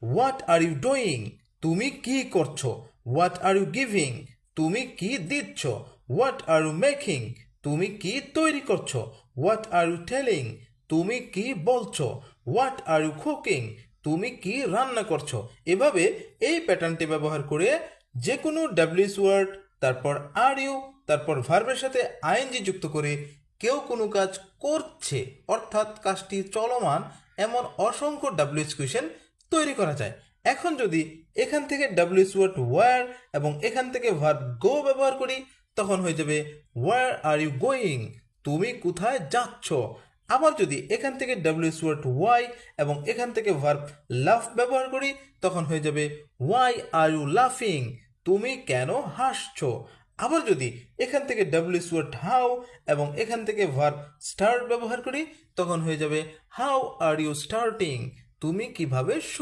What are you doing, তুমি কি করছো। হোয়াট আর ইউ গিভিং, তুমি কি দিচ্ছ। হোয়াট আর ইউ মেকিং, তুমি কি তৈরি করছো। হোয়াট আর ইউ টেলিং, তুমি কি বলছো। হোয়াট আর ইউ কুকিং, তুমি কি রান্না করছো। এভাবে এই প্যাটার্নটি ব্যবহার করে যে কোনো ডাব্লিউএস ওয়ার্ড, তারপর আর ইউ, তারপর ভার্বের সাথে আইএনজি যুক্ত করে কেউ কোনো কাজ করছে অর্থাৎ কাজটি চলমান এমন অসংখ্য ডাব্লিউএস কোয়েশ্চেন তৈরি করা যায়। এখন যদি এখান থেকে ডাব্লিউএস ওয়ার্ড ওয়্যার এবং এখান থেকে ভার্ব গো ব্যবহার করি তখন হয়ে যাবে ওয়্যার আর ইউ গোয়িং, তুমি কোথায় যাচ্ছ। আবার যদি এখান থেকে ডাব্লিউএস ওয়ার্ড ওয়াই এবং এখান থেকে ভার্ব লাফ ব্যবহার করি তখন হয়ে যাবে ওয়াই আর ইউ লাফিং, তুমি কেন হাসছো। আবার যদি এখান থেকে ডাব্লিউএস ওয়ার্ড হাউ এবং এখান থেকে ভার্ব স্টার্ট ব্যবহার করি তখন হয়ে যাবে হাউ আর ইউ স্টার্টিং, তুমি কিভাবে